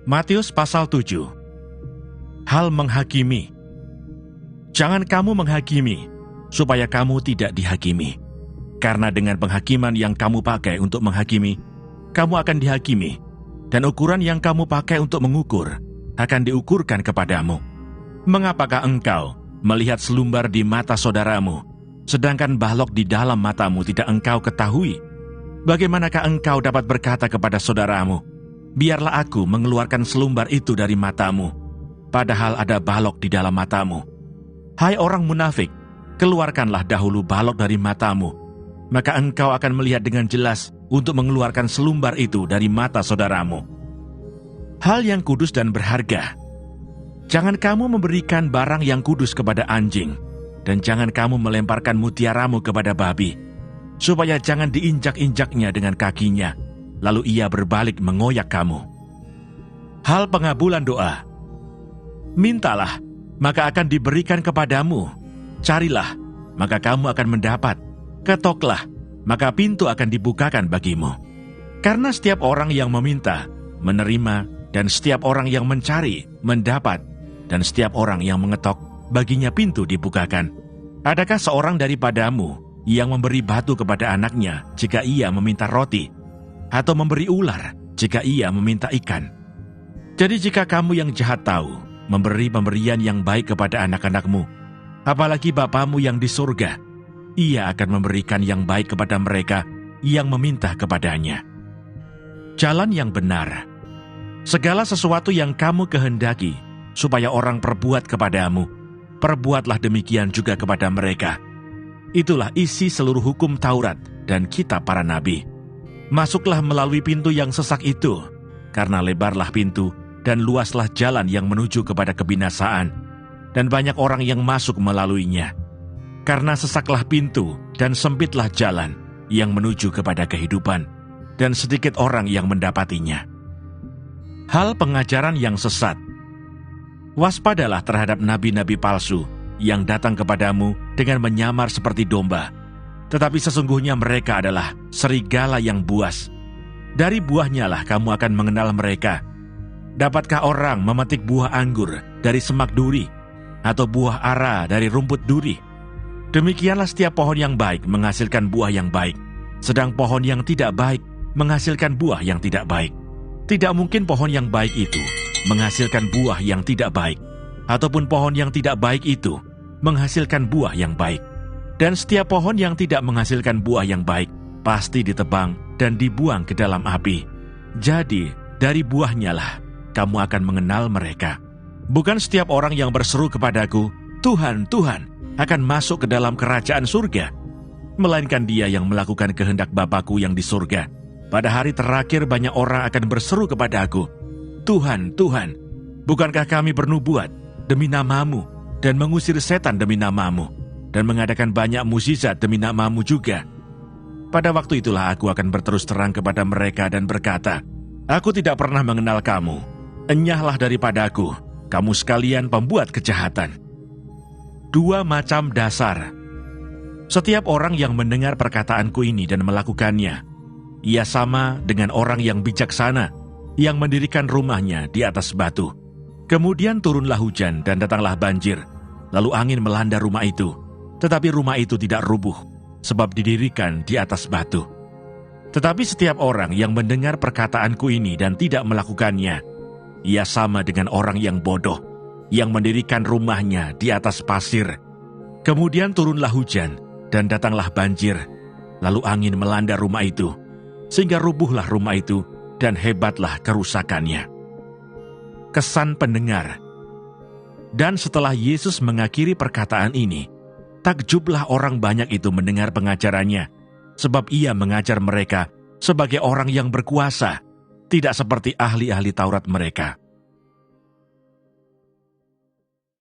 Matius pasal 7. Hal menghakimi. Jangan kamu menghakimi, supaya kamu tidak dihakimi. Karena dengan penghakiman yang kamu pakai untuk menghakimi, kamu akan dihakimi, dan ukuran yang kamu pakai untuk mengukur akan diukurkan kepadamu. Mengapakah engkau melihat selumbar di mata saudaramu, sedangkan balok di dalam matamu tidak engkau ketahui? Bagaimanakah engkau dapat berkata kepada saudaramu, biarlah aku mengeluarkan selumbar itu dari matamu, padahal ada balok di dalam matamu? Hai orang munafik, keluarkanlah dahulu balok dari matamu, maka engkau akan melihat dengan jelas untuk mengeluarkan selumbar itu dari mata saudaramu. Hal yang kudus dan berharga. Jangan kamu memberikan barang yang kudus kepada anjing, dan jangan kamu melemparkan mutiaramu kepada babi, supaya jangan diinjak-injaknya dengan kakinya, lalu ia berbalik mengoyak kamu. Hal pengabulan doa. Mintalah, maka akan diberikan kepadamu. Carilah, maka kamu akan mendapat. Ketoklah, maka pintu akan dibukakan bagimu. Karena setiap orang yang meminta, menerima, dan setiap orang yang mencari, mendapat, dan setiap orang yang mengetok, baginya pintu dibukakan. Adakah seorang daripadamu yang memberi batu kepada anaknya jika ia meminta roti, atau memberi ular jika ia meminta ikan? Jadi jika kamu yang jahat tahu memberi pemberian yang baik kepada anak-anakmu, apalagi Bapamu yang di surga, ia akan memberikan yang baik kepada mereka yang meminta kepadanya. Jalan yang benar. Segala sesuatu yang kamu kehendaki supaya orang perbuat kepadamu, perbuatlah demikian juga kepada mereka. Itulah isi seluruh hukum Taurat dan kitab para nabi. Masuklah melalui pintu yang sesak itu, karena lebarlah pintu dan luaslah jalan yang menuju kepada kebinasaan, dan banyak orang yang masuk melaluinya. Karena sesaklah pintu dan sempitlah jalan yang menuju kepada kehidupan, dan sedikit orang yang mendapatinya. Hal pengajaran yang sesat. Waspadalah terhadap nabi-nabi palsu yang datang kepadamu dengan menyamar seperti domba, tetapi sesungguhnya mereka adalah serigala yang buas. Dari buahnya lah kamu akan mengenal mereka. Dapatkah orang memetik buah anggur dari semak duri, atau buah ara dari rumput duri? Demikianlah setiap pohon yang baik menghasilkan buah yang baik, sedang pohon yang tidak baik menghasilkan buah yang tidak baik. Tidak mungkin pohon yang baik itu menghasilkan buah yang tidak baik, ataupun pohon yang tidak baik itu menghasilkan buah yang baik. Dan setiap pohon yang tidak menghasilkan buah yang baik pasti ditebang dan dibuang ke dalam api. Jadi, dari buahnya lah kamu akan mengenal mereka. Bukan setiap orang yang berseru kepadaku, Tuhan, Tuhan, akan masuk ke dalam kerajaan surga, melainkan dia yang melakukan kehendak Bapa-Ku yang di surga. Pada hari terakhir banyak orang akan berseru kepada aku, Tuhan, Tuhan, bukankah kami bernubuat demi nama-Mu, dan mengusir setan demi nama-Mu, dan mengadakan banyak mukjizat demi nama-Mu juga? Pada waktu itulah aku akan berterus terang kepada mereka dan berkata, aku tidak pernah mengenal kamu. Enyahlah daripadaku, kamu sekalian pembuat kejahatan. 2 macam dasar. Setiap orang yang mendengar perkataanku ini dan melakukannya, ia sama dengan orang yang bijaksana, yang mendirikan rumahnya di atas batu. Kemudian turunlah hujan dan datanglah banjir, lalu angin melanda rumah itu. Tetapi rumah itu tidak rubuh, sebab didirikan di atas batu. Tetapi setiap orang yang mendengar perkataanku ini dan tidak melakukannya, ia sama dengan orang yang bodoh, yang mendirikan rumahnya di atas pasir. Kemudian turunlah hujan dan datanglah banjir, lalu angin melanda rumah itu, sehingga rubuhlah rumah itu dan hebatlah kerusakannya. Kesan pendengar. Dan setelah Yesus mengakhiri perkataan ini, takjublah orang banyak itu mendengar pengajarannya, sebab ia mengajar mereka sebagai orang yang berkuasa, tidak seperti ahli-ahli Taurat mereka.